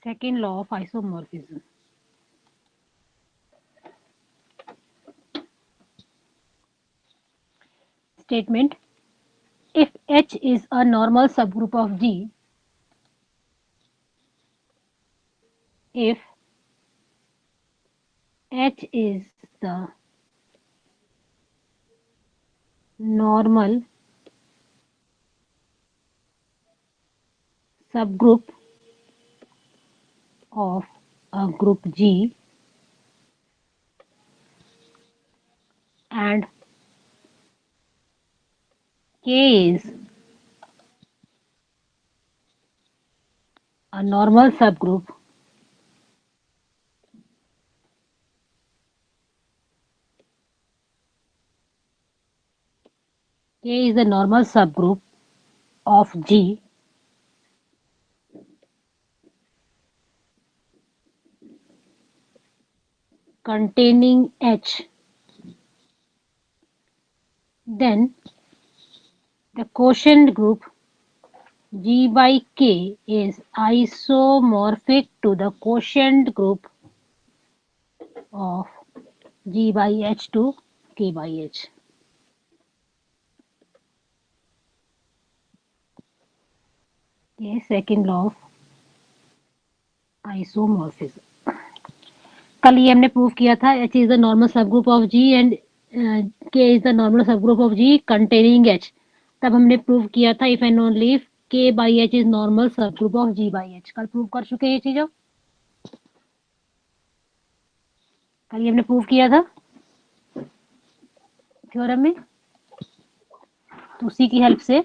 Second law of isomorphism. Statement: if H is a normal subgroup of G, if H is the normal subgroup of a group G and K is a normal subgroup K is a normal subgroup of G containing H, then the quotient group G by K is isomorphic to the quotient group of G by H to K by H. ये second law of isomorphism. कल ये हमने prove किया था H is the normal subgroup of G and K is the normal subgroup of G containing H. तब हमने prove किया था if and only if K by H is normal subgroup of G by H. कल prove कर चुके हैं ये चीज़. कल ये हमने प्रूव किया था थ्योरम में, तो उसी की हेल्प से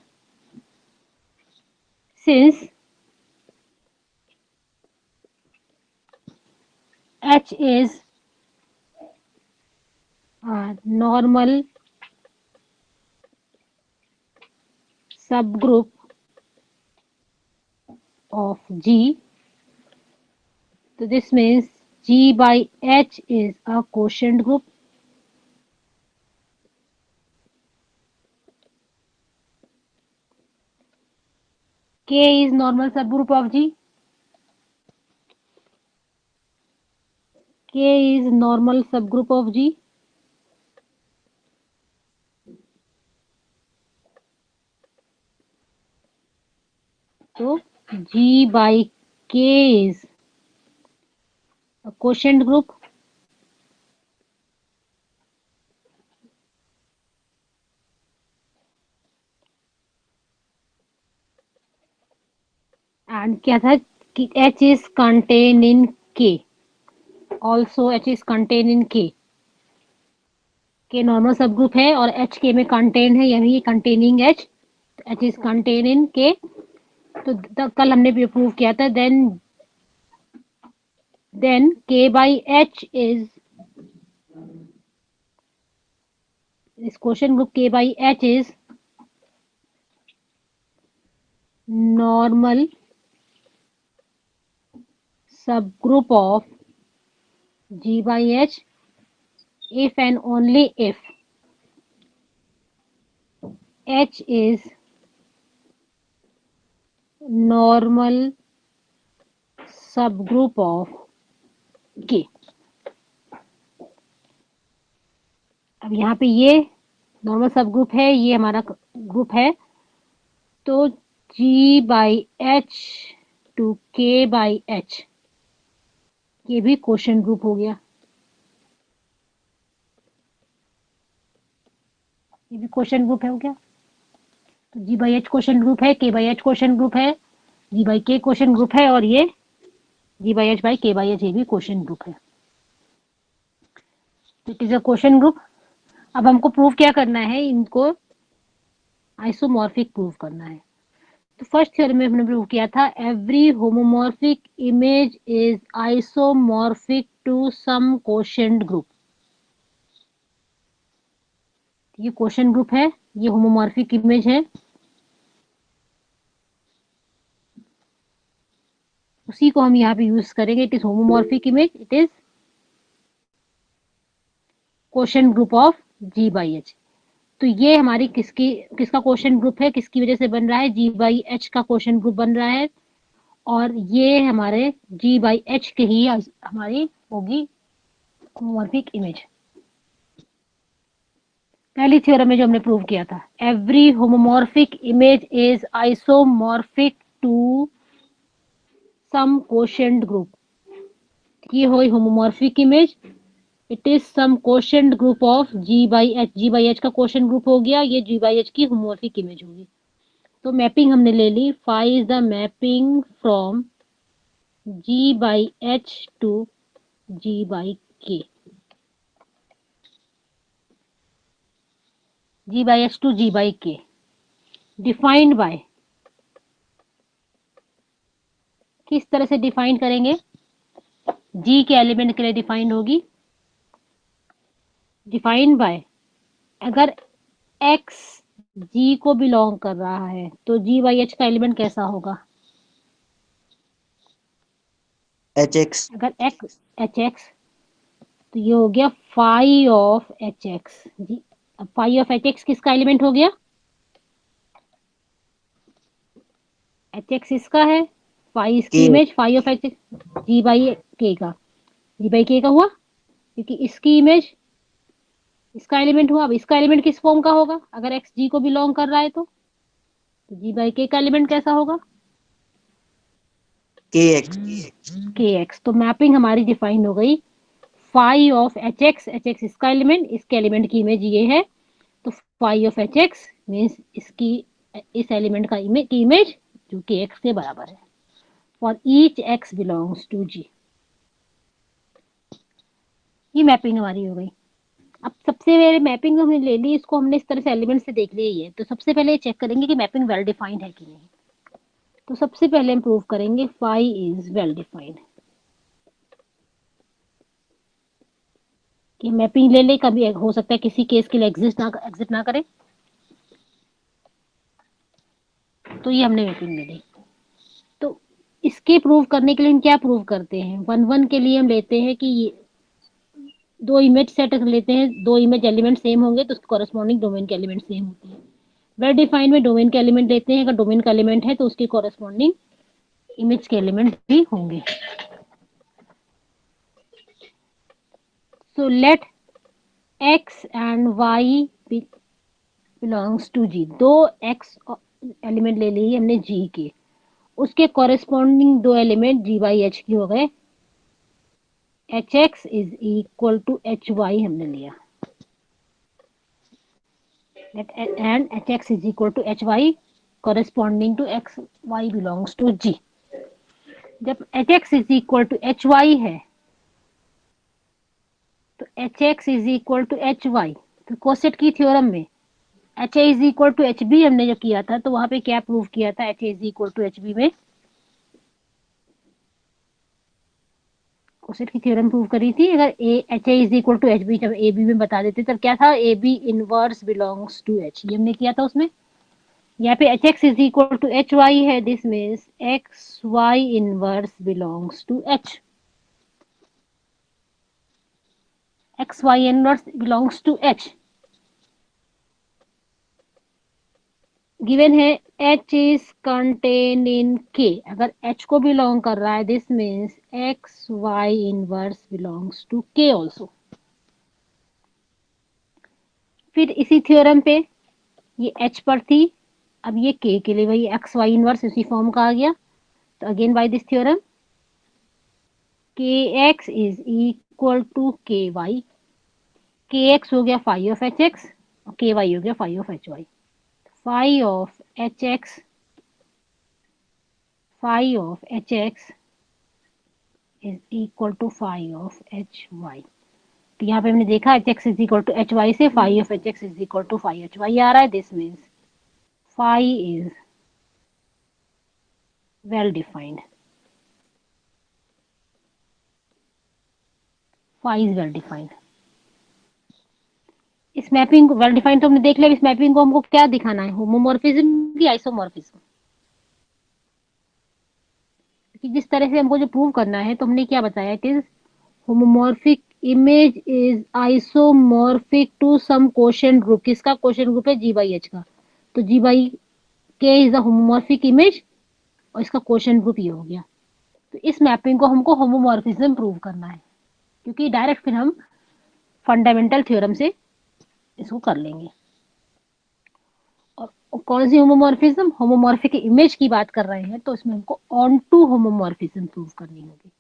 since H is a normal subgroup of G, so this means G by H is a quotient group. K is normal subgroup of G. K is normal subgroup of G. So G by K is a quotient group. And क्या था कि H is contained in K. Also H is contained in K. K normal subgroup है और H K में contain है, यानी containing H. H is contained in K. तो कल हमने भी प्रूव किया था. then K by H is this quotient group K by H is normal subgroup of G by H if and only if H is normal subgroup of K. अब यहाँ पे ये नॉर्मल सबग्रुप है, ये हमारा group है, तो G by H to K by H ये भी क्वोशंट ग्रुप हो गया. ये भी क्वोशंट ग्रुप है हो गया. तो G by H quotient group है, K by H quotient group है, G by K quotient group है और ये G by H by K by H ये भी क्वोशंट ग्रुप है. It is a quotient group. अब हमको प्रूव क्या करना है, इनको आइसोमॉर्फिक प्रूव करना है. तो फर्स्ट थ्योरम में हमने प्रूव किया था every homomorphic image is isomorphic to some quotient group. ये क्वोशंट ग्रुप है, ये होमोमॉर्फिक इमेज है, उसी को हम यहाँ पे यूज करेंगे. It is homomorphic image, it is quotient group of G by H. तो ये हमारी किसका क्वोशंट ग्रुप है, किसकी वजह से बन रहा है, G by H का क्वोशंट ग्रुप बन रहा है. और ये हमारे जी बाई एच के ही हमारी होगी होमोमॉर्फिक इमेज। पहली थ्योरम में जो हमने प्रूव किया था, every homomorphic image is isomorphic to some quotient group. ये हुई homomorphic image, it is some quotient group of G by H. G by H का कोशेंट ग्रुप हो गया, ये जी बाई एच की होमोमॉर्फिक इमेज होगी। तो मैपिंग हमने ले ली, phi is the mapping from G by H to G by K, G by H to G by K, defined by, किस तरह से डिफाइन करेंगे, जी के एलिमेंट के लिए डिफाइंड होगी, डिफाइंड बाय, अगर एक्स जी को बिलोंग कर रहा है तो जी बाई एच का एलिमेंट कैसा होगा, एच एक्स। अगर एक्स एच एक्स, तो ये हो गया फाई ऑफ एच एक्स जी। अब फाई ऑफ एच एक्स किसका एलिमेंट हो गया, एच एक्स इसका है, फाई इसकी के। Image, phi of H x G by के का, जी बाई के का हुआ, क्योंकि इसकी इमेज इसका एलिमेंट हुआ। अब इसका एलिमेंट किस फॉर्म का होगा, अगर एक्स जी को बिलोंग कर रहा है तो जी बाई के का एलिमेंट कैसा होगा, के एक्स। के एक्स। तो मैपिंग हमारी डिफाइन हो गई, फाई ऑफ एच एक्स इसका एलिमेंट, इसके एलिमेंट की इमेज ये है, तो phi of H x means इसकी इस एलिमेंट का इमेज की इमेज जो कि एक्स के बराबर है, for each X belongs to G. ये मैपिंग हमारी हो गई। अब सबसे पहले मैपिंग हमने ले ली, इसको हमने इस तरह से एलिमेंट से देख लिया ही है, तो सबसे पहले चेक करेंगे कि मैपिंग वेल डिफाइंड है कि नहीं। तो सबसे पहले हम प्रूव करेंगे फाई इज वेल डिफाइंड, कि मैपिंग ले ले, कभी हो सकता है किसी केस के लिए एग्जिस्ट ना करे, तो ये हमने मैपिंग ले ली। तो इसके प्रूव करने के लिए हम क्या प्रूव करते हैं, वन वन के लिए हम लेते हैं कि ये दो इमेज सेट लेते हैं, दो इमेज एलिमेंट सेम होंगे तो उसके कॉरेस्पॉन्डिंग डोमेन के एलिमेंट सेम होते हैं। वेल डिफाइंड में डोमेन के एलिमेंट लेते हैं, अगर डोमेन का एलिमेंट है तो उसके कॉरेस्पॉन्डिंग इमेज के एलिमेंट भी होंगे। So let X and Y belongs to G, दो एक्स एलिमेंट ले लिए हमने जी के, उसके कॉरेस्पॉन्डिंग दो एलिमेंट जी बाई एच की हो गए, h x is equal to H y हमने लिया, and h x is equal to H y corresponding to x y belongs to g। जब h x is equal to H Y है तो H x is equal to H Y, तो coset की theorem में h A is equal to H b हमने जो किया था, तो वहां पे क्या प्रूव किया था, H A is equal to H B में कोसेट की थ्योरम प्रूव करी थी। अगर A H A is equal to H B जब ए बी में बता देते तब क्या था, A B inverse belongs to H, ये हमने किया था उसमें। यहाँ पे H x is equal to H Y है, this means x Y inverse belongs to H, X Y inverse belongs to H. Given है H is contain in K, अगर एच को बिलोंग कर रहा है this means x Y inverse belongs to K also. फिर इसी theorem पे ये एच पर थी, अब ये के लिए वही एक्स वाई इनवर्स इसी फॉर्म का आ गया, तो अगेन बाय दिस थ्योरम के X is equal to K Y, K x हो गया फाई ऑफ एच एक्स और के वाई हो गया phi of H Y, phi of H X, phi of H x is equal to phi of H Y. तो यहाँ पे हमने देखा H x is equal to H Y से phi of H x is equal to phi H Y आ रहा है, this means phi is well defined, phi is well defined. इस मैपिंग को वेल डिफाइंड तो हमने देख लिया, इस मैपिंग को हमको क्या दिखाना है, होमोमॉर्फिज्म की आइसोमॉर्फिज्म। कि जिस तरह से हमको जो प्रूव करना है तो हमने क्या बताया, it is homomorphic image is isomorphic to some quotient group, किसका क्वोशिएंट ग्रुप है, जी बाई एच का, तो G by K is the homomorphic image और इसका क्वेश्चन ग्रुप ये हो गया। तो इस मैपिंग को हमको होमोमॉर्फिज्म प्रूव करना है, क्योंकि डायरेक्ट फिर हम फंडामेंटल थ्योरम से इसको कर लेंगे। और कौन सी होमोमॉर्फिज्म, होमोमॉर्फिक इमेज की बात कर रहे हैं, तो इसमें हमको ऑन टू होमोमॉर्फिज्म प्रूव करनी होगी।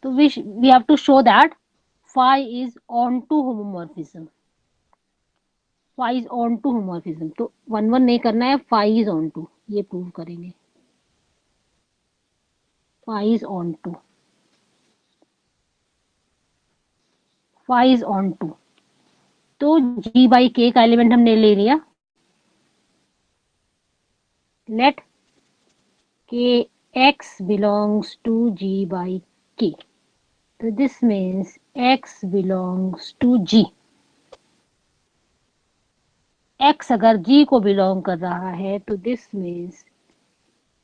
तो we have to show that phi is on to homomorphism, phi is on to homomorphism। तो 1 1 नहीं करना है, phi is on to, ये प्रूव करेंगे, phi is on to, phi is on to। तो g by k का element हमने ले लिया, let k x belongs to g by k। तो this means x belongs to g। x अगर g को बिलोंग कर रहा है तो this means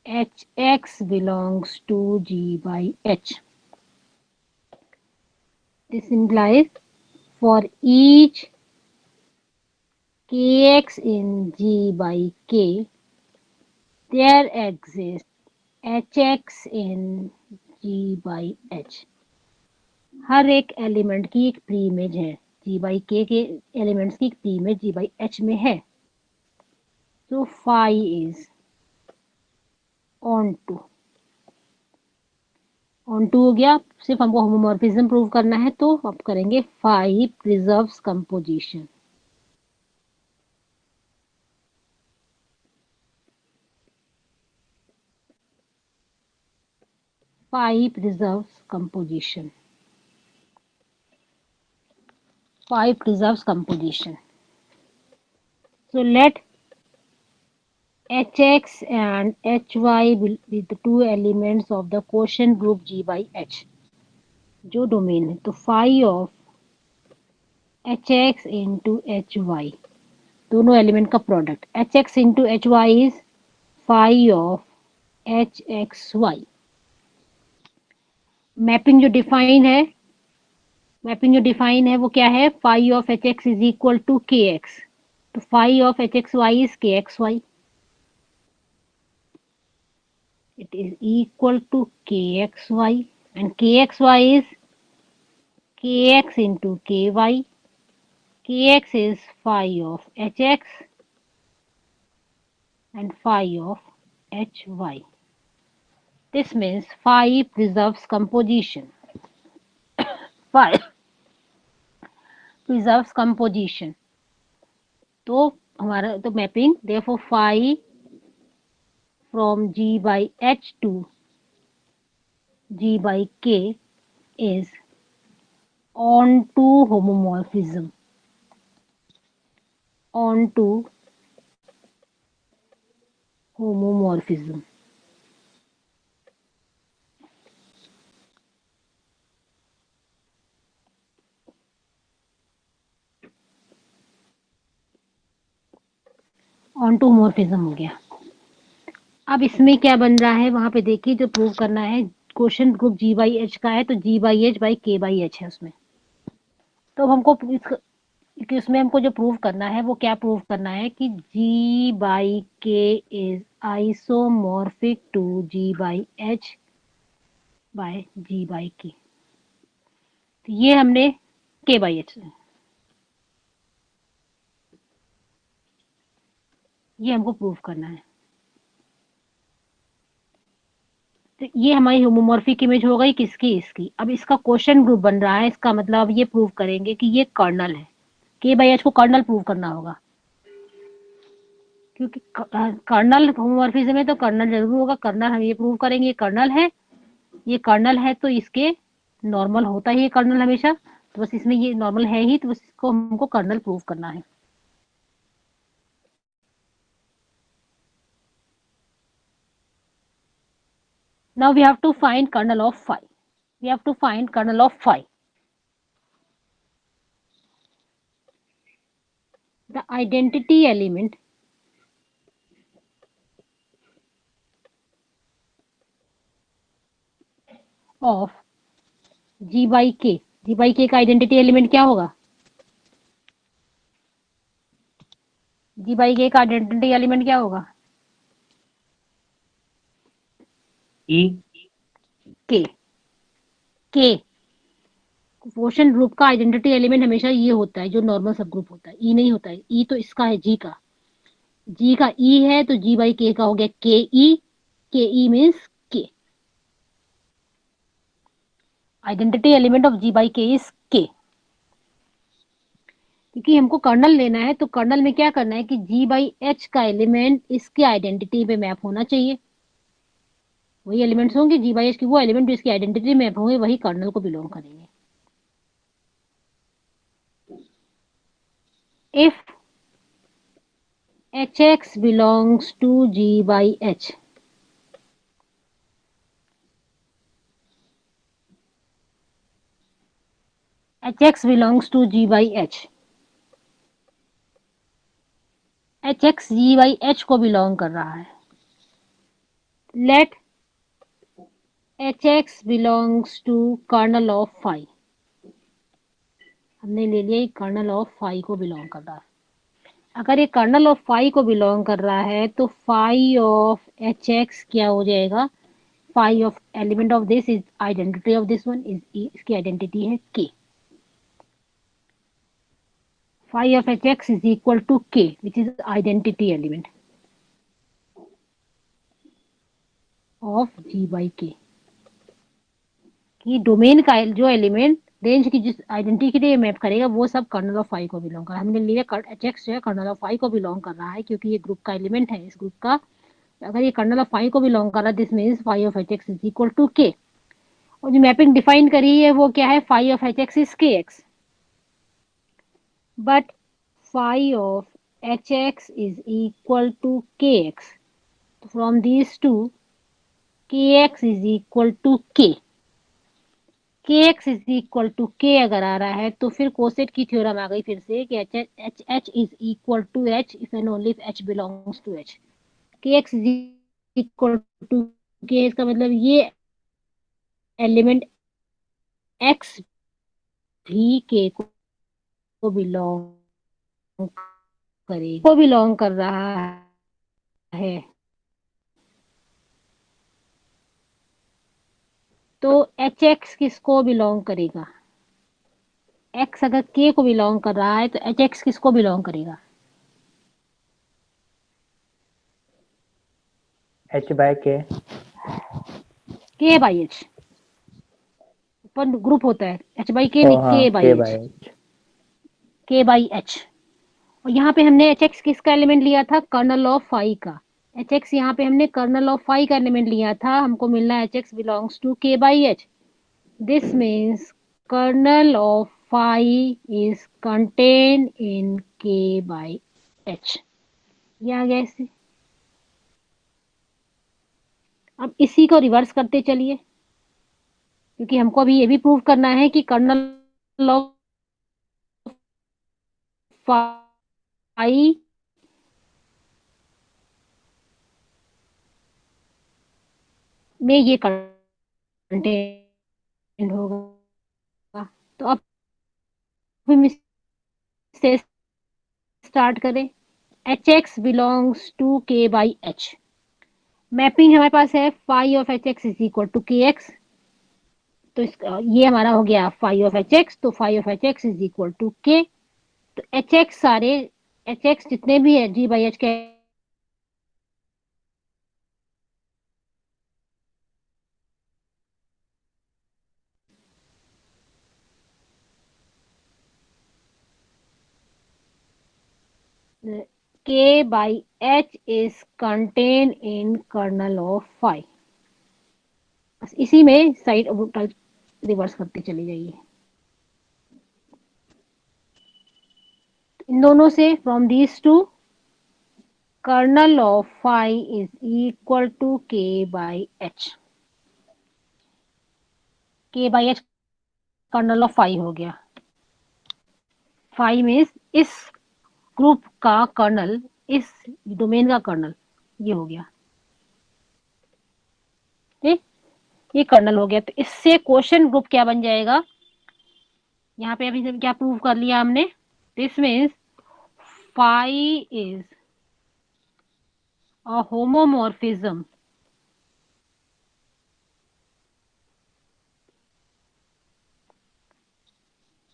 hx belongs to g by h। This implies for each kx in g by k, there exists hx in g by h। हर एक element की एक pre image है, g by k के elements की एक pre image g by h में है। तो phi is on to, onto हो गया। सिर्फ हमको होमोमॉर्फिज्म प्रूव करना है, तो अब करेंगे phi preserves composition. phi preserves composition, phi preserves composition। So let hx and hy will be the two elements of the quotient group g by h, जो डोमेन है। तो phi of hx into hy, दोनों element का product, hx into hy is phi of hxy। Mapping जो define है, mapping जो define है वो क्या है, phi of hx is equal to kx। तो phi of hxy is kxy, it is equal to kxy, and kxy is kx into ky, kx is phi of hx and phi of hy। This means phi preserves composition, phi preserves composition। तो हमारा तो mapping therefore phi from g by h to g by k is on to homomorphism, on to homomorphism। On to homomorphism हो गया। अब इसमें क्या बन रहा है, वहां पे देखिए जो प्रूव करना है, question group G by H का है, तो G by H by K by H है उसमें। तो हमको कि उसमें हमको जो प्रूव करना है वो क्या प्रूव करना है कि G by K is isomorphic to G by H by G by K. तो ये हमने के बाई एच, ये हमको प्रूव करना है। तो ये हमारी होमोमॉर्फिक इमेज हो गई किसकी, इसकी। अब इसका क्वेश्चन ग्रुप बन रहा है, इसका मतलब अब ये प्रूव करेंगे कि ये कर्नल है। के बाई एच को कर्नल प्रूव करना होगा, क्योंकि कर्नल होमोमॉर्फिज्म है तो कर्नल जरूर होगा। कर्नल हम ये प्रूव करेंगे ये कर्नल है, ये कर्नल है तो इसके नॉर्मल होता ही है कर्नल हमेशा। तो बस इसमें ये नॉर्मल है ही, तो बस इसको हमको कर्नल प्रूव करना है। Now we have to find kernel of phi, we have to find kernel of phi। The identity element of g by k, g by k का आइडेंटिटी एलिमेंट क्या होगा, जी बाई के का आइडेंटिटी एलिमेंट क्या होगा? ई के। के क्वोशंट ग्रुप का आइडेंटिटी एलिमेंट हमेशा ये होता है जो नॉर्मल सब ग्रुप होता है, ई नहीं होता है। ई तो इसका है, जी का ई है, तो जी बाई के का हो गया K e means K. Identity element of G by K is K. क्योंकि हमको कर्नल लेना है, तो कर्नल में क्या करना है कि जी बाई एच का एलिमेंट इसके आइडेंटिटी पे मैप होना चाहिए। वही एलिमेंट्स होंगे जी बाई एच की, वो एलिमेंट जो इसकी आइडेंटिटी मैप होंगे वही कर्नल को बिलोंग करेंगे। If H x belongs to G by H, H x belongs to G by H, H x G by H को बिलोंग कर रहा है। Let H x belongs to kernel of phi, हमने ले लिया kernel of phi को belong कर रहा है। अगर ये कर्नल ऑफ फाई को बिलोंग कर रहा है तो फाई ऑफ एच एक्स क्या हो जाएगा? Phi of element of this is identity of this one is, इसकी आइडेंटिटी है K. Phi of H x is equal to K which is identity element of G by K. कि domain का जो element range की जिस identity के लिए map करेगा वो सब कर्नल ऑफ फाई को बिलोंग कर रहा है। हमने लिया एच एक्स जो है कर्नल ऑफ फाई को बिलोंग कर रहा है क्योंकि ये ग्रुप का एलिमेंट है। इस ग्रुप का अगर ये कर्नल ऑफ फाई को बिलोंग कर रहा है, this means phi of H x is equal to K. और जो मैपिंग डिफाइन करी है वो क्या है? Phi of H x is K X, but phi of H x is equal to K X. तो from these to K X is equal to K X is equal to K अगर आ रहा है तो फिर coset की theorem आ गई फिर से कि H is equal to H if and only if H belongs to H. K X is equal to K, इसका मतलब ये एलिमेंट एक्स भी के को बिलोंग करेगा, को बिलोंग कर रहा है। तो एच एक्स किसको बिलोंग करेगा? एक्स अगर के को बिलोंग कर रहा है तो एच एक्स किसको बिलोंग करेगा? एच बाय के बाई एच। ऊपर ग्रुप होता है एच बाई के, ओ नहीं हाँ के K by H. By H. K by H. और यहाँ पे हमने एच एक्स किसका एलिमेंट लिया था? कर्नल ऑफ फाई का। एच एक्स यहाँ पे हमने कर्नल ऑफ फाई का एलिमेंट लिया था, हमको मिलना है H x belongs to K by H. This means kernel of phi is contain in K by H. ये आ गया इससे। अब इसी को रिवर्स करते चलिए क्योंकि हमको अभी ये भी प्रूव करना है कि कर्नल ऑफ फाई में ये कंटेन होगा। तो अब हम इससे स्टार्ट करें। H x belongs to K by H. Mapping हमारे पास है phi of H x is equal to K X. तो ये हमारा हो गया फाई ऑफ एच एक्स, तो phi of H x is equal to K. तो एच एक्स सारे, एच एक्स जितने भी है जी बाई एच के K by H is contain in kernel of phi. बस इसी में साइड रिवर्स करते चले जाइए। इन दोनों से from these to kernel of phi is equal to K by H. K by H kernel of phi हो गया। फाई मीन्स इस ग्रुप का कर्नल, इस डोमेन का कर्नल, ये हो गया ठीक। ये कर्नल हो गया, तो इससे क्वेश्चन ग्रुप क्या बन जाएगा? यहाँ पे अभी क्या प्रूव कर लिया हमने? This means phi is a homomorphism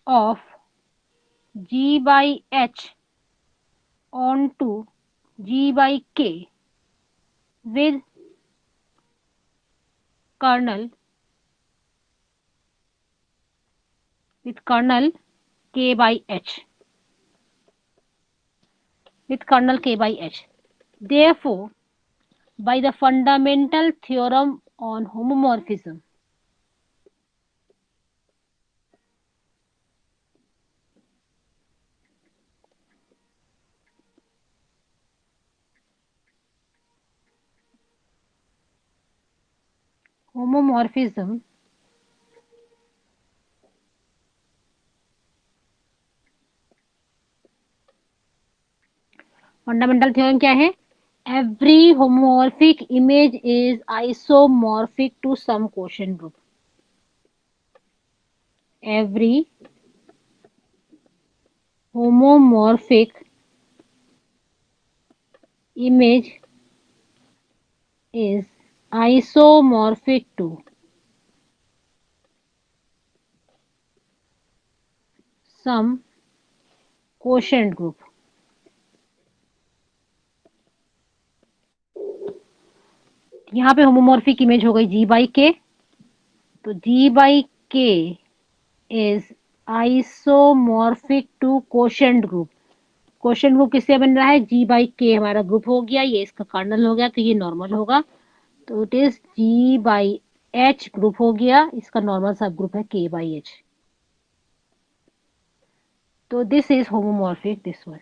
of G by H onto G by K with kernel K by H Therefore, by the fundamental theorem on homomorphism, homomorphism fundamental theorem क्या है? Every homomorphic image is isomorphic to some quotient group. Every homomorphic image is isomorphic to some quotient group. यहाँ पे homomorphic image हो गई G by K, तो G by K is isomorphic to quotient group. Question group किससे बन रहा है? G by K हमारा ग्रुप हो गया, ये इसका कर्नल हो गया, तो ये नॉर्मल होगा, तो it is G by H group हो गया, इसका नॉर्मल सब ग्रुप है K by H. तो this is homomorphic, this one.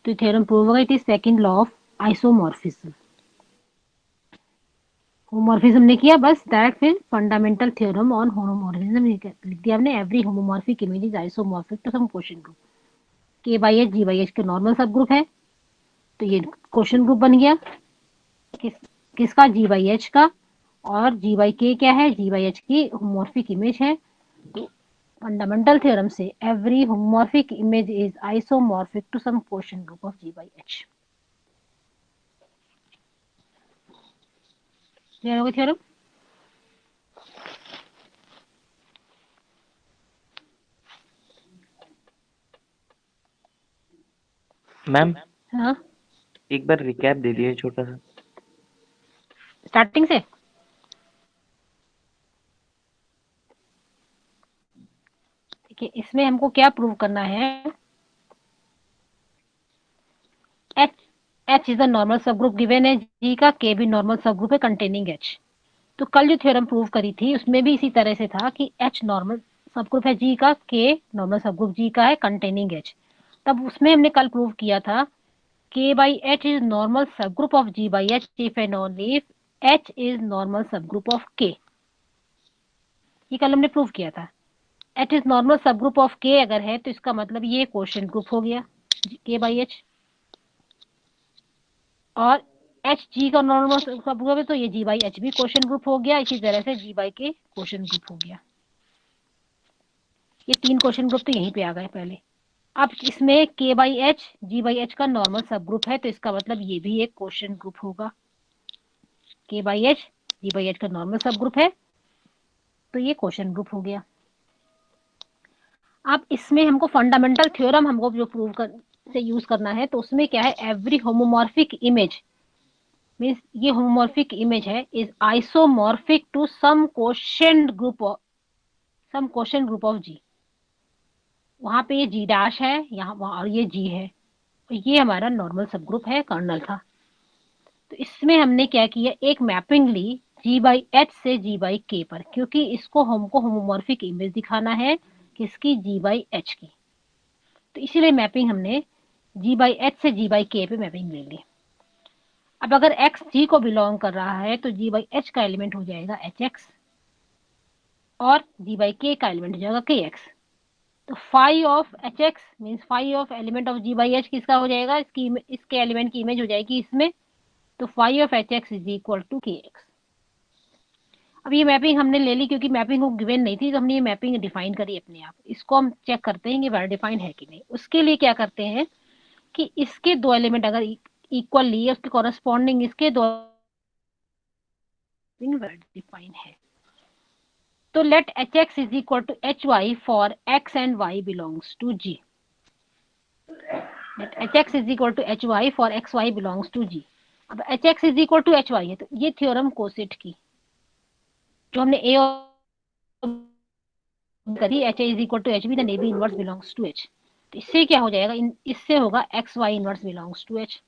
तो थ्योरम प्रूव हो गया. It is second law of isomorphism. Homomorphism ने किया बस डायरेक्ट, फिर फंडामेंटल थ्योरम ऑन होमोमॉर्फिज्म लिख दिया हमने. Every homomorphic image is isomorphic to some quotient group. K by H G by H के नॉर्मल सब ग्रुप है, तो ये क्वोशिएंट ग्रुप बन गया. किसका? G by H का. और G by K क्या है? G by H की होमोमॉर्फिक इमेज है. तो फंडामेंटल थ्योरम से every homomorphic image is isomorphic to some quotient group of G by H. Clear हो गया थ्योरम? मैम हाँ, एक बार रिकैप दे दिए छोटा सा. स्टार्टिंग से. देखिए इसमें हमको क्या प्रूव करना है? H इज द नॉर्मल सब ग्रुप गिवन है G का, K भी नॉर्मल सब ग्रुप है कंटेनिंग H. तो कल जो थ्योरम प्रूव करी थी उसमें भी इसी तरह से था कि H नॉर्मल सब ग्रुप है G का, K नॉर्मल सब ग्रुप G का है कंटेनिंग H. तब उसमें हमने कल प्रूव किया था K by H is normal subgroup of G by H if and only if H is normal subgroup of K. ये कल हमने प्रूव किया था. H is normal subgroup of K अगर है तो इसका मतलब ये क्वोशिएंट ग्रुप हो गया K by H. और H G का नॉर्मल सब ग्रुप है तो ये G by H भी क्वोशिएंट ग्रुप हो गया. इसी तरह से G by K quotient group हो गया. ये तीन क्वोशिएंट ग्रुप तो यहीं पे आ गए पहले. अब इसमें K by H G by H का नॉर्मल सब ग्रुप है, तो इसका मतलब ये भी एक क्वोशिएंट ग्रुप होगा. K by H G by H का नॉर्मल सब ग्रुप है, तो ये क्वोशिएंट ग्रुप हो गया. अब इसमें हमको फंडामेंटल थ्योरम हमको जो प्रूव कर से यूज करना है, तो उसमें क्या है? एवरी होमोमॉर्फिक इमेज मींस ये होमोमॉर्फिक इमेज है is isomorphic to some quotient group of G. वहां पे ये G डैश है, यहाँ और ये G है, तो ये हमारा नॉर्मल सब ग्रुप है, कर्नल था. तो इसमें हमने क्या किया? एक मैपिंग ली G by H से G by K पर, क्योंकि इसको हमको होमोमॉर्फिक इमेज दिखाना है किसकी? G by H की. तो इसीलिए मैपिंग हमने G by H से G by K पे मैपिंग ले ली. अब अगर X G को बिलोंग कर रहा है तो G by H का एलिमेंट हो जाएगा HX और G by K का एलिमेंट हो जाएगा KX. तो phi of HX means phi of element of G by H किसका हो जाएगा? इसके एलिमेंट की इमेज हो जाएगी इसमें. तो phi of HX is equal to KX. अब ये मैपिंग हमने ले ली क्योंकि मैपिंग को गिवन नहीं थी, तो हमने ये मैपिंग डिफाइन करी अपने आप। इसको हम चेक करते हैं कि वेल डिफाइंड है कि नहीं। उसके लिए क्या करते हैं कि इसके दो एलिमेंट अगर इक्वल लिए, उसके कॉरेस्पॉन्डिंग इसके दो वेल डिफाइंड है। तो let H x is equal to H y for x and Y belongs to G. Let H x is equal to H y for x y belongs to G. अब H x is equal to H Y है, तो ये theorem coset की जो हमने A और करी, H A is equal to H B, then A B inverse belongs to H. तो इससे क्या हो जाएगा, इससे होगा X Y inverse belongs to H.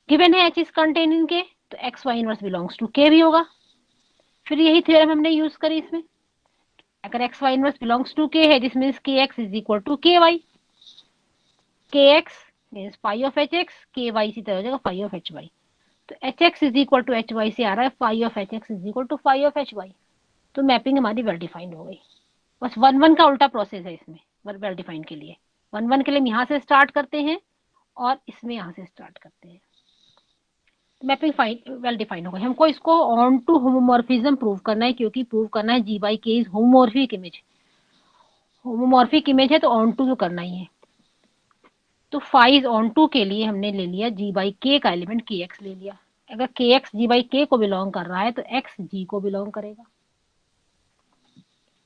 Given है H is contain in K, तो X Y inverse belongs to K भी होगा। फिर यही थ्योरम हमने यूज करी इसमें। अगर X Y inverse belongs to K है, this means K X is equal to K Y. K X means phi of H X, K Y इसी तरह हो जाएगा फाई ऑफ एच वाई। तो H x is equal to H Y से आ रहा है phi of H x is equal to phi of H Y. तो मैपिंग हमारी वेल डिफाइंड हो गई। बस वन वन का उल्टा प्रोसेस है इसमें वेल डिफाइंड के लिए। वन वन के लिए हम यहाँ से स्टार्ट करते हैं और इसमें यहाँ से स्टार्ट करते हैं। मैपिंग फाइन वेल डिफाइंड हो गई। हमको इसको ऑन टू होमोमॉर्फिज्म प्रूव करना है, क्योंकि प्रूव करना है G by K is homomorphic image. Homomorphic image है तो ऑन टू तो करना ही है। तो फाइज ऑन टू के लिए हमने ले लिया जी बाई के का एलिमेंट के एक्स ले लिया। अगर के एक्स जी बाई के को बिलोंग कर रहा है तो एक्स जी को बिलोंग करेगा।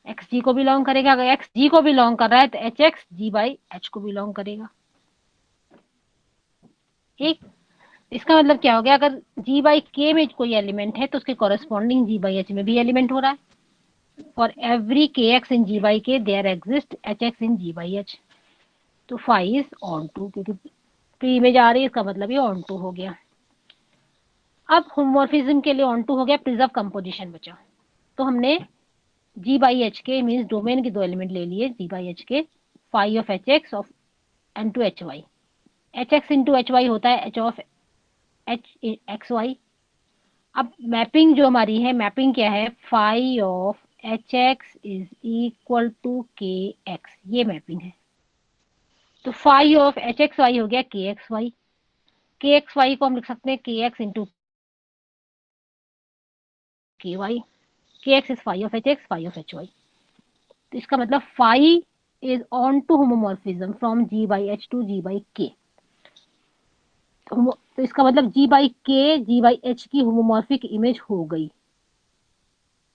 एक्स जी को बिलोंग करेगा। अगर एक्स जी को बिलोंग कर रहा है तो H x G by H को बिलोंग करेगा। ठीक। इसका मतलब क्या हो गया, अगर जी बाई के में कोई एलिमेंट है तो उसके कॉरेस्पॉन्डिंग जी बाई एच में भी एलिमेंट हो रहा है। For every K X in G by K there exist H X in G by H. तो फाइव इज ऑन टू, क्योंकि प्री इमेज आ रही है, इसका मतलब ये ऑन टू हो गया। अब होमोमॉर्फिज्म के लिए ऑन टू हो गया, प्रिजर्व कंपोजिशन बचा। तो हमने जी बाई एच के मीन्स डोमेन के दो एलिमेंट ले लिए जी बाई एच के, phi of H X of N to H Y. H X into H Y होता है H of H X Y. अब मैपिंग जो हमारी है, मैपिंग क्या है, phi of H x is equal to K X, ये मैपिंग है। तो five of H X Y हो गया K X Y. K X Y को हम लिख सकते हैं K X into K Y. K X is phi of H X, phi of H Y. तो इसका मतलब phi is onto homomorphism from G by H to G by K. तो इसका मतलब G by K G by H की homomorphic image हो गई।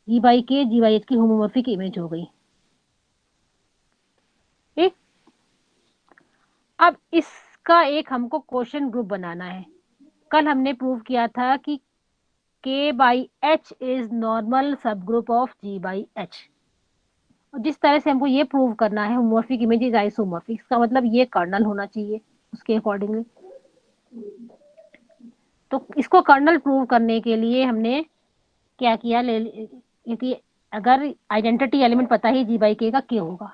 G by K G by H की होमोमॉर्फिक इमेज हो गई। ठीक। अब इसका एक हमको क्वेश्चन ग्रुप बनाना है। कल हमने प्रूव किया था कि K by H is normal subgroup of G by H. और जिस तरह से हमको ये प्रूव करना है होमोमॉर्फिक इमेज इज आइसोमॉर्फिक, इसका मतलब ये कर्नल होना चाहिए उसके अकॉर्डिंगली। तो इसको कर्नल प्रूव करने के लिए हमने क्या किया, क्योंकि अगर आइडेंटिटी एलिमेंट पता ही जी बाई के का क्या होगा,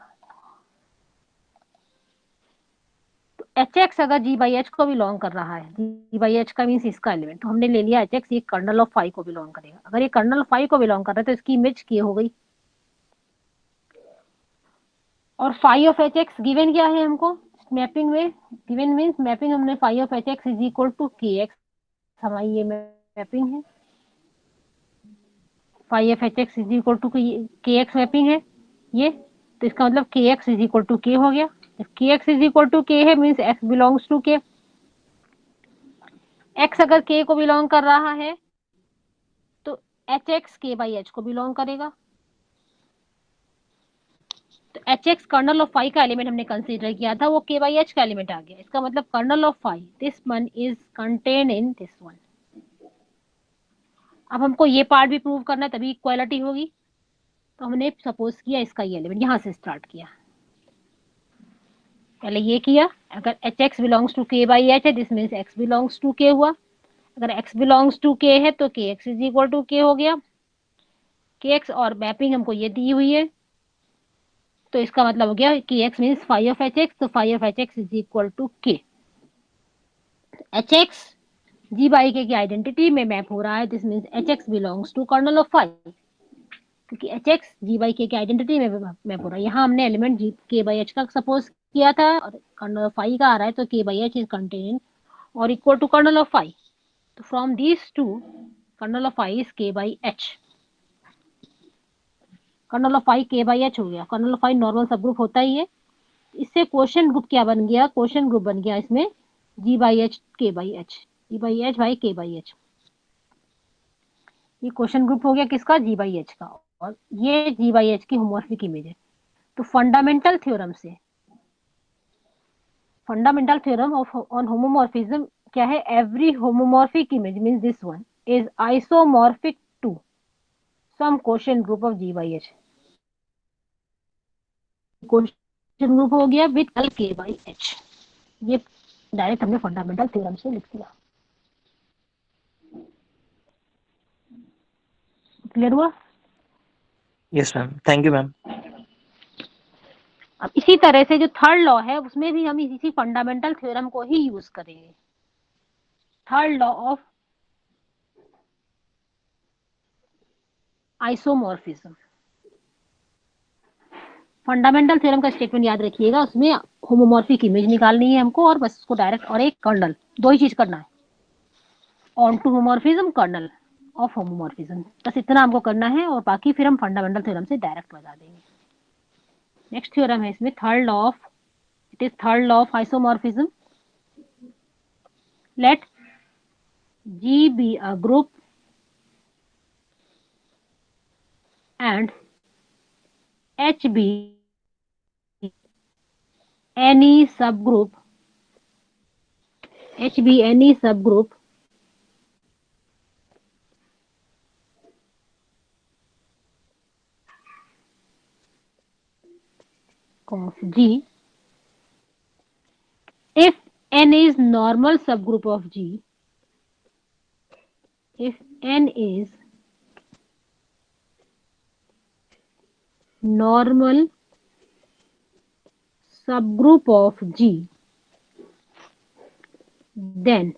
तो एच एक्स अगर जी बाई एच को बिलोंग कर रहा है, जी बाई एच का मीन्स इसका एलिमेंट, तो हमने ले लिया एच एक्स ये कर्नल ऑफ फाइव को बिलोंग करेगा। अगर ये कर्नल ऑफ फाइव को बिलोंग कर रहा है तो इसकी इमेज के हो गई। और phi of H X given क्या है हमको मैपिंग में, गिवन मीन्स मैपिंग हमने phi of H x is equal to K X, हमारी ये मैपिंग है। Phi of H x is equal to K X mapping है ये। तो इसका मतलब के एक्स इज इक्वल टू के हो गया। K X is equal to K है means X belongs to K. X अगर के को बिलोंग कर रहा है तो H X K by H को बिलोंग करेगा। तो H X kernel of phi का एलिमेंट हमने कंसीडर किया था, वो के बाई एच का एलिमेंट आ गया। इसका मतलब kernel of phi this one is contain in this one. अब हमको ये पार्ट भी प्रूव करना है तभी इक्वालिटी होगी। तो हमने सपोज किया इसका ये एलिमेंट, यहां से स्टार्ट किया। पहले ये किया, अगर H x belongs to K by H है this means X belongs to K हुआ। अगर एक्स बिलोंग्स टू के है तो के एक्स इज इक्वल टू के हो गया। के एक्स और मैपिंग हमको ये दी हुई है, तो इसका मतलब हो गया कि x means five of H x, तो five of H x is equal to K. H x G by K की आइडेंटिटी में मैप हो रहा है, this means H x belongs to kernel of five, क्योंकि H x G by K identity में map हो रहा है। यहाँ हमने एलिमेंट जी के बाई एच का सपोज किया था और कर्नल ऑफ फाइव का आ रहा है, तो K by H is contain और equal to kernel of five. तो from these to kernel of five is K by H. Kernel of five K by H हो गया, kernel of five normal subgroup होता ही है। इससे question group क्या बन गया, क्वेश्चन ग्रुप बन गया इसमें G by H K by H, G by H by K by H. ये क्वेश्चन ग्रुप हो गया किसका, जी बाई एच का, और ये जी बाई एच की होमोमॉर्फिक इमेज है। तो फंडामेंटल थ्योरम से, fundamental theorem of on homomorphism क्या है, every homomorphic image means this one is isomorphic to some question group of G by H. Question group हो गया विथ एल के by H. ये direct हमने फंडामेंटल थ्योरम से लिख दिया। क्लियर हुआ? Yes ma'am, thank you ma'am. अब इसी तरह से जो थर्ड लॉ है उसमें भी हम इसी फंडामेंटल थ्योरम को ही यूज करेंगे। Third law of isomorphism, fundamental theorem का स्टेटमेंट याद रखिएगा, उसमें होमोमॉर्फिक इमेज निकालनी है हमको और बस उसको डायरेक्ट, और एक कर्नल, दो ही चीज करना है, onto homomorphism, kernel of homomorphism, बस इतना हमको करना है और बाकी फिर हम फंडामेंटल थ्योरम से डायरेक्ट बता देंगे। नेक्स्ट थ्योरम है इसमें third law of, it is third law of isomorphism. Let G be a group and H be any subgroup, H be any subgroup of G if N is normal subgroup of G, if N is normal subgroup of G, then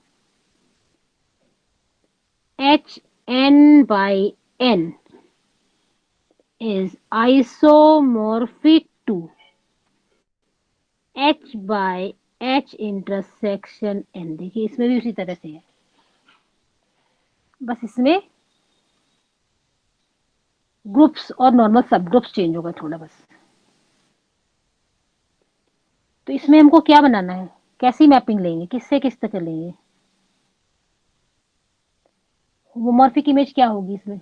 Hn by N is isomorphic to H by H intersection N। देखिए इसमें भी उसी तरह से है, बस इसमें groups और नॉर्मल सब ग्रुप्स चेंज होगा थोड़ा बस। तो इसमें हमको क्या बनाना है, कैसी मैपिंग लेंगे, किससे किस तक लेंगे, होमोमॉर्फिक इमेज क्या होगी इसमें,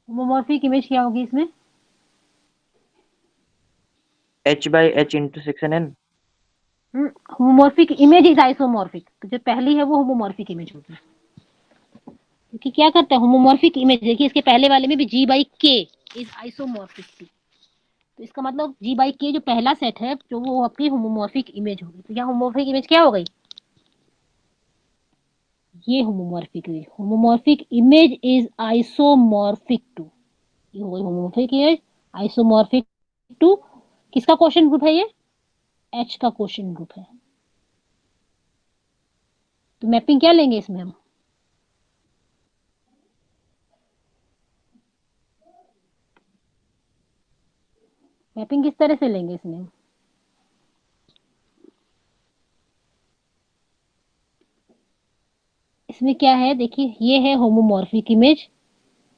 होमोमॉर्फिक इमेज क्या होगी इसमें, H by H intersection N. Homomorphic image is isomorphic, तो जो पहली है वो होमोमॉर्फिक इमेज होगी। क्योंकि क्या करता है होमोमॉर्फिक इमेज, देखिए इसके पहले वाले में भी जी by K is isomorphic to, तो इसका मतलब जी बाई के जो पहला सेट है जो वो आपकी होमोमॉर्फिक इमेज होगी। तो यहाँ होमोमॉर्फिक इमेज क्या हो गई, ये homomorphic image, homomorphic image is isomorphic to, ये हो गई होमोमॉर्फिक इमेज आइसोमॉर्फिक टू, किसका क्वेश्चन ग्रुप है ये, एच का क्वेश्चन ग्रुप है। तो मैपिंग क्या लेंगे इसमें हम, मैपिंग किस तरह से लेंगे इसमें हम? इसमें क्या है देखिए, ये है होमोमॉर्फिक इमेज,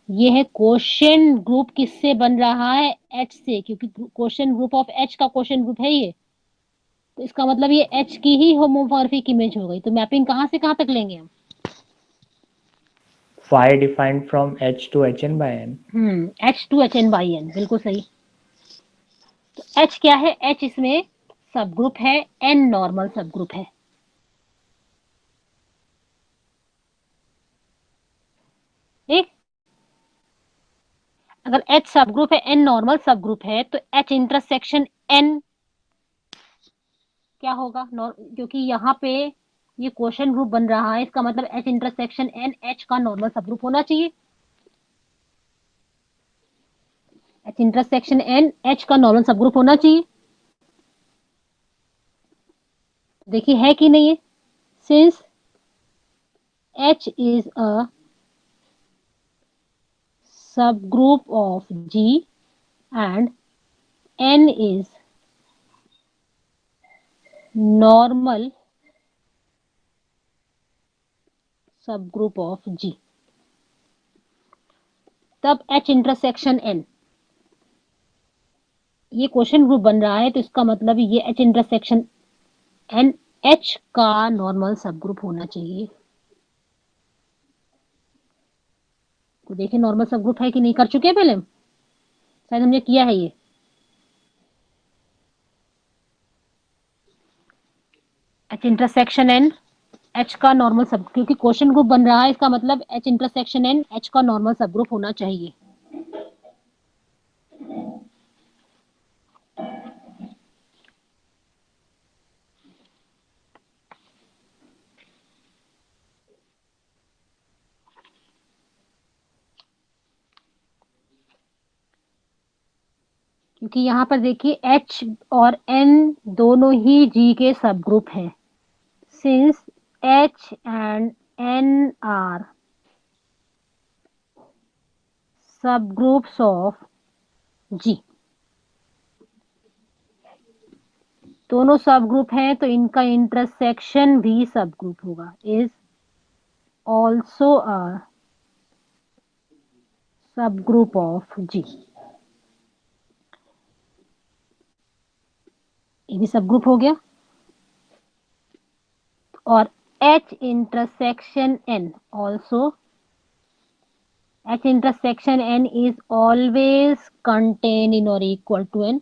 ये है क्वेश्चन ग्रुप, किससे बन रहा है, एच से, क्योंकि क्वेश्चन ग्रुप ऑफ एच का क्वेश्चन ग्रुप है ये, तो इसका मतलब ये एच की ही होमोमॉर्फिक इमेज हो गई। तो मैपिंग कहां से कहां तक लेंगे हम, phi defined from H to Hn by n। H to H N by N, बिल्कुल सही। तो एच क्या है, एच इसमें सब ग्रुप है, एन नॉर्मल सब ग्रुप है। ठीक, अगर एच सब ग्रुप है, एन नॉर्मल सब ग्रुप है, तो एच इंटरसेक्शन एन क्या होगा, क्योंकि यहाँ पे ये क्वेश्चन ग्रुप बन रहा है, इसका मतलब एच इंटरसेक्शन एन एच का नॉर्मल सब ग्रुप होना चाहिए। एच इंटरसेक्शन एन एच का नॉर्मल सब ग्रुप होना चाहिए। देखिए है कि नहीं है, since H is a subgroup of G and N is normal subgroup of G, तब H इंटरसेक्शन N, ये क्वेश्चन ग्रुप बन रहा है तो इसका मतलब ये H इंटरसेक्शन N H का नॉर्मल सब ग्रुप होना चाहिए। तो देखिए नॉर्मल सब ग्रुप है कि नहीं, कर चुके हैं पहले, शायद हमने किया है ये। H इंटरसेक्शन N H का नॉर्मल सब, क्योंकि क्वेश्चन ग्रुप बन रहा है इसका मतलब H इंटरसेक्शन N H का नॉर्मल सब ग्रुप होना चाहिए। क्योंकि यहाँ पर देखिए H और N दोनों ही G के सब ग्रुप हैं। Since H and N are subgroups of G, दोनों सब ग्रुप हैं तो इनका इंटरसेक्शन भी सब ग्रुप होगा, इज ऑल्सो अ सब ग्रुप ऑफ G। ये भी सब ग्रुप हो गया। और H intersection N also, H intersection N is always contained in or equal to N।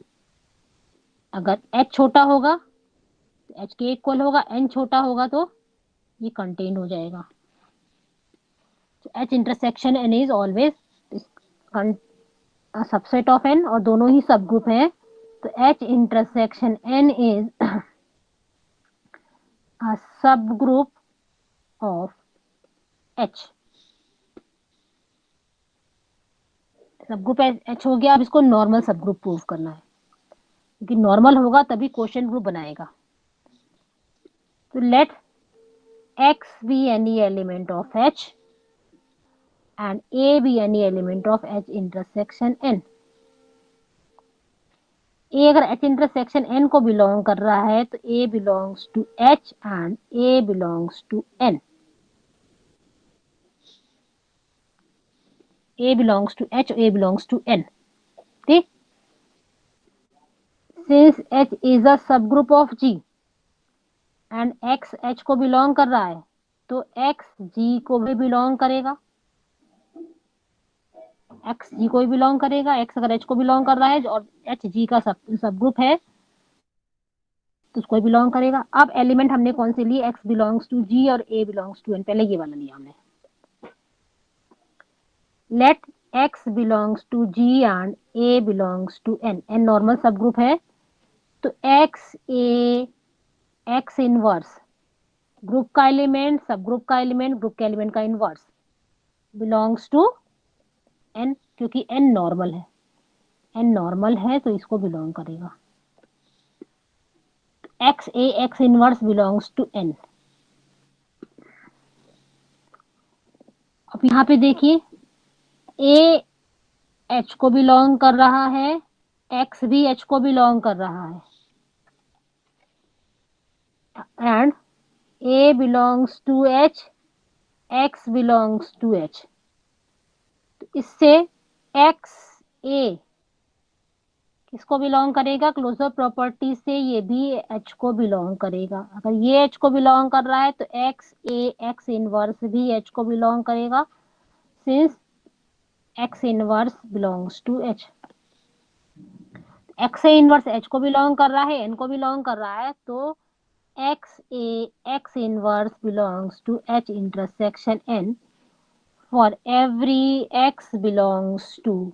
अगर H छोटा होगा तो H के इक्वल होगा, N छोटा होगा तो ये कंटेन हो जाएगा। तो H intersection N is always subset of N और दोनों ही सब ग्रुप हैं तो H intersection N is a subgroup of H। सब ग्रुप H हो गया। अब इसको नॉर्मल सब ग्रुप प्रूव करना है, क्योंकि नॉर्मल होगा तभी क्वेश्चन ग्रुप बनाएगा। तो late X be any element of H and A be any element of H intersection N। A अगर H intersection N को बिलोंग कर रहा है तो A belongs to H and A belongs to N। A belongs to H, A belongs to N, ठीक। Since H is a subgroup of G and X H को belong कर रहा है तो X G को भी बिलोंग करेगा। X G को भी बिलोंग करेगा, X अगर H को बिलोंग कर रहा है और H G का सब ग्रुप है तो उसको बिलोंग करेगा। अब एलिमेंट हमने कौन से लिए, X बिलोंग्स टू G और A बिलोंग्स टू N, पहले ये वाला लिया हमने। Let X belongs to G and A belongs to N, N normal subgroup है तो X A X inverse group का एलिमेंट, सब ग्रुप का एलिमेंट, ग्रुप के एलिमेंट का इनवर्स बिलोंग्स टू N, क्योंकि N नॉर्मल है, N normal है तो इसको बिलोंग करेगा। X A X inverse belongs to N। अब यहाँ पे देखिए A H को बिलोंग कर रहा है, X भी H को बिलोंग कर रहा है and A belongs to H, X belongs to H। तो इससे X A किसको बिलोंग करेगा, क्लोजर प्रॉपर्टी से ये भी H को बिलोंग करेगा। अगर ये H को बिलोंग कर रहा है तो X A X इनवर्स भी H को बिलोंग करेगा, since X inverse belongs to H। X A inverse H को बिलोंग कर रहा है, N को बिलोंग कर रहा है तो X A X inverse belongs to H intersection N for every X belongs to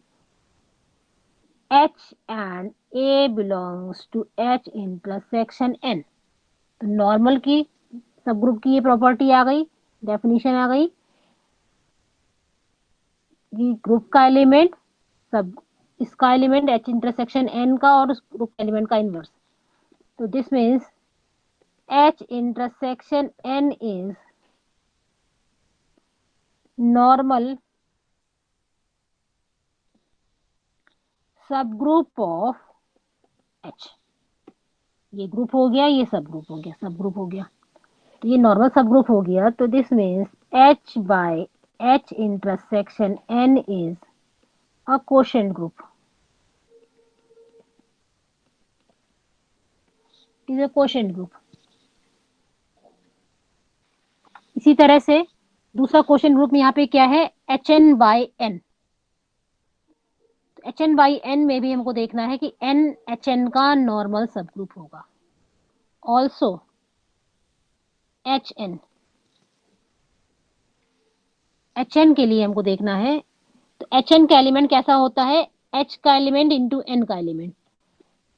H and A belongs to H intersection N। तो नॉर्मल की सब ग्रुप की ये प्रॉपर्टी आ गई, डेफिनेशन आ गई कि ग्रुप का एलिमेंट सब इसका एलिमेंट H इंटरसेक्शन N का और उस ग्रुप एलिमेंट का इनवर्स। तो this means H intersection N is normal subgroup of H। ये ग्रुप हो गया, ये सब ग्रुप हो गया, सब ग्रुप हो गया, तो ये नॉर्मल सब ग्रुप हो गया। तो this means H by H intersection N is a quotient group, is a quotient group. इसी तरह से दूसरा क्वोशंट ग्रुप यहाँ पे क्या है, HN by N। HN by N में भी हमको देखना है कि N HN का नॉर्मल सब ग्रुप होगा। ऑल्सो HN, HN के लिए हमको देखना है, तो HN का एलिमेंट कैसा होता है, H का एलिमेंट इंटू N का एलिमेंट,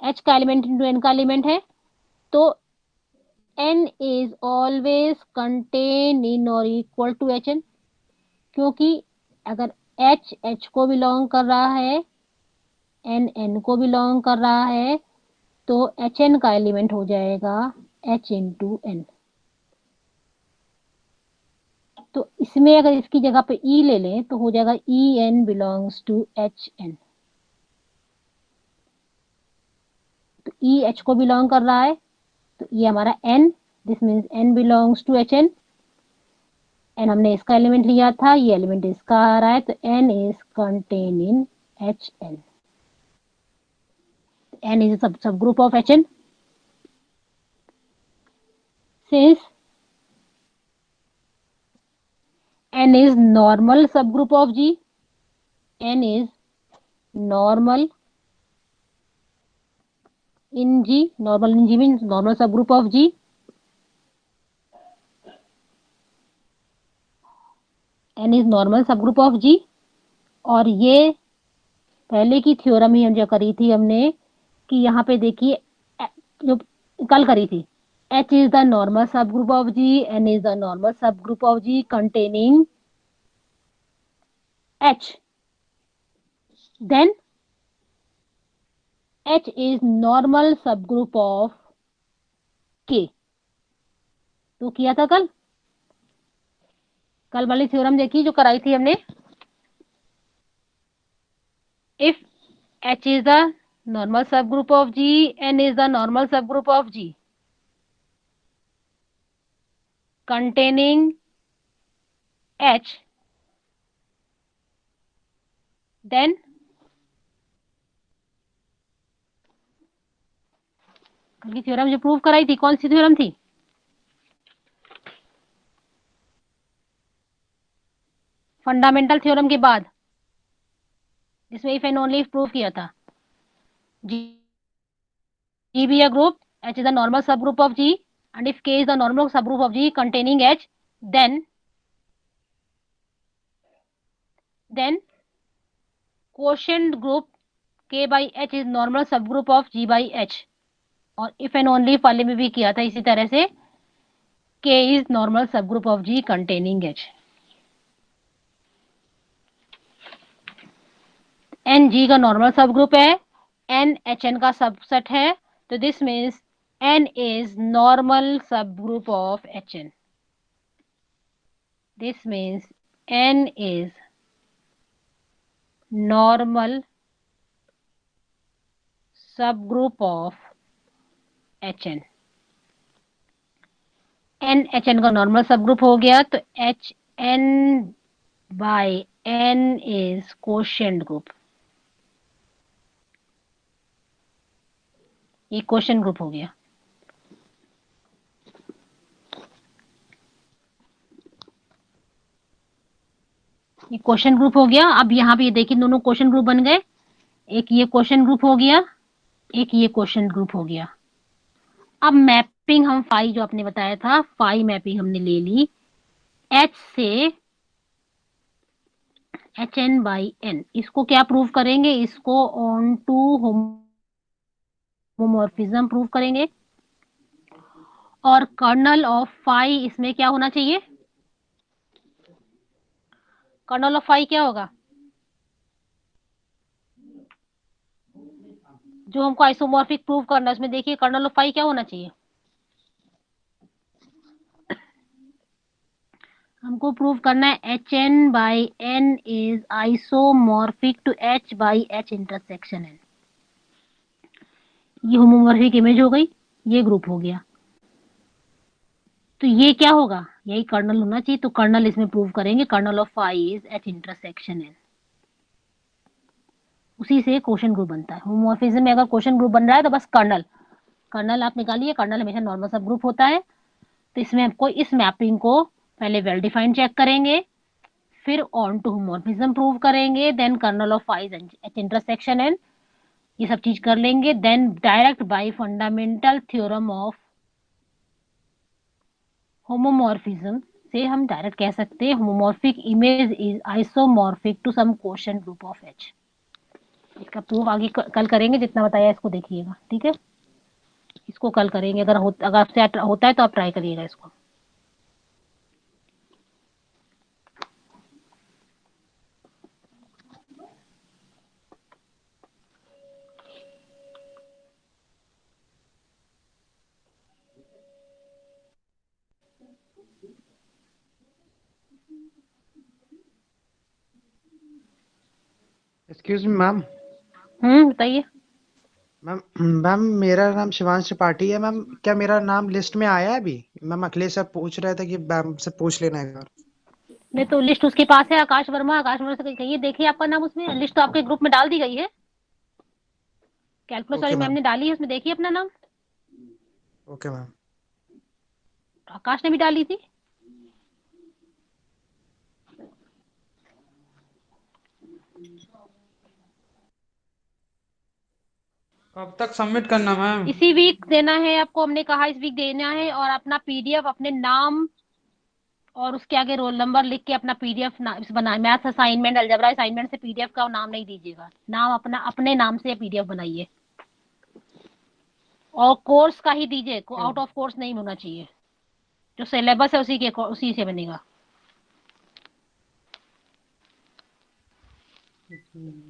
H का एलिमेंट इंटू N का एलिमेंट है, तो N is always contain in और इक्वल टू HN, क्योंकि अगर H H को बिलोंग कर रहा है, N N को बिलोंग कर रहा है, तो HN का एलिमेंट हो जाएगा H इंटू N। तो इसमें अगर इसकी जगह पे E ले लें तो हो जाएगा EN बिलोंग्स टू HN। तो E H को बिलोंग कर रहा है, तो ये हमारा N, this means N belongs to HN। N हमने इसका एलिमेंट लिया था, ये एलिमेंट इसका आ रहा है, तो N is contain in HN। N is subgroup of HN। Since N is normal subgroup of G, N is normal in G, normal in G means normal subgroup of G, N is normal subgroup of G। और ये पहले की theorem ही हम जो करी थी हमने, कि यहाँ पे देखिए जो कल करी थी, H is the normal subgroup of G, N is the normal subgroup of G containing H, then H is normal subgroup of K। तो किया था कल, कल वाली थ्योरम देखी जो कराई थी हमने। If H is the normal subgroup of G, N is the normal subgroup of G containing H, then कल की थ्योरम जो प्रूव कराई थी, कौन सी थ्योरम थी, फंडामेंटल थ्योरम के बाद, जिसमें if and only if prove किया था। G be a group, H is the normal subgroup of G, and if K is the normal subgroup of G containing H, then quotient group K by H is normal subgroup of G by H। और if and only if वाले में भी किया था इसी तरह से, K is normal subgroup of G containing H। N G का नॉर्मल सबग्रुप है, N HN का सबसेट है, तो this means N is normal subgroup of HN। This means N is normal subgroup of HN। N HN का normal subgroup हो गया, तो HN by N is quotient group, ये question group हो गया। ये क्वेश्चन ग्रुप हो गया। अब यहाँ पे देखिए दोनों क्वेश्चन ग्रुप बन गए, एक ये क्वेश्चन ग्रुप हो गया, एक ये क्वेश्चन ग्रुप हो गया। अब मैपिंग हम फाई जो आपने बताया था, फाई मैपिंग हमने ले ली H से HN बाई N। इसको क्या प्रूव करेंगे, इसको ऑन टू होमोमॉर्फिज्म प्रूव करेंगे। और कर्नल ऑफ फाई इसमें क्या होना चाहिए, कर्नल ऑफ फाई क्या होगा, जो हमको आइसोमॉर्फिक प्रूव करना है उसमें देखिए कर्नल ऑफ फाई क्या होना चाहिए, हमको प्रूव करना है HN by N is isomorphic to H by H intersection N। ये होमोमॉर्फिक इमेज हो गई। ये ग्रुप हो गया। तो ये क्या होगा, यही कर्नल होना चाहिए, तो कर्नल इसमें प्रूव करेंगे, kernel of phi is H intersection N. उसी से क्वेश्चन ग्रुप बनता है। होमोमॉर्फिज्म में अगर क्वेश्चन ग्रुप बन रहा है तो बस कर्नल, कर्नल आप निकालिए, कर्नल हमेशा नॉर्मल सब ग्रुप होता है। तो इसमें आपको इस मैपिंग को पहले वेल डिफाइंड चेक करेंगे, फिर ऑन टू होमोमॉर्फिज्म प्रूव करेंगे, then kernel of phi is H intersection N, ये सब चीज कर लेंगे, then direct by fundamental theorem of homomorphism से हम डायरेक्ट कह सकते हैं homomorphic image is isomorphic to some quotient group of H. इसका प्रूफ आगे कल करेंगे, जितना बताया इसको देखिएगा, ठीक है। इसको कल करेंगे, अगर आपसे होता है तो आप ट्राई करिएगा इसको। Excuse me ma'am. बताइए। मैम मैम मेरा नाम शिवांश त्रिपाठी है मैम। क्या मेरा नाम लिस्ट में आया है अभी? मैम अखिलेश सर पूछ रहे थे कि मैम से पूछ लेना है एक बार। नहीं तो लिस्ट उसके पास है, आकाश वर्मा, आकाश वर्मा से कहिए, देखिए आपका नाम उसमें, लिस्ट तो आपके ग्रुप में डाल दी गई है, कैलकुलस वाली ओके मैम मैम। ने डाली है, उसमें देखिए अपना नाम। Okay ma'am. आकाश ने भी डाली थी। कब तक सबमिट करना मैम? इसी वीक देना है आपको, हमने कहा इस वीक देना है, और अपना पीडीएफ अपने नाम और उसके आगे रोल नंबर लिख के अपना पीडीएफ बना, मैथ असाइनमेंट अलजेब्रा असाइनमेंट से पीडीएफ का नाम नहीं दीजिएगा, नाम अपना अपने नाम से पीडीएफ बनाइए, और कोर्स का ही दीजिए, आउट ऑफ कोर्स नहीं होना चाहिए, जो सिलेबस है उसी से बनेगा।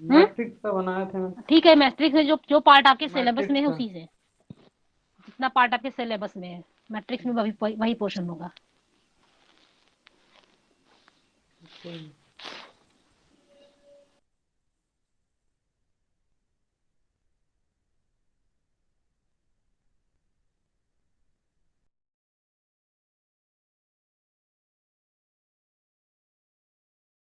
मैट्रिक्स का बनाए थे मैम। ठीक है, मैट्रिक्स में जो जो पार्ट आपके सिलेबस में है मैट्रिक्स का। उसी से, जितना पार्ट आपके सिलेबस में है मैट्रिक्स में वही पोर्शन होगा।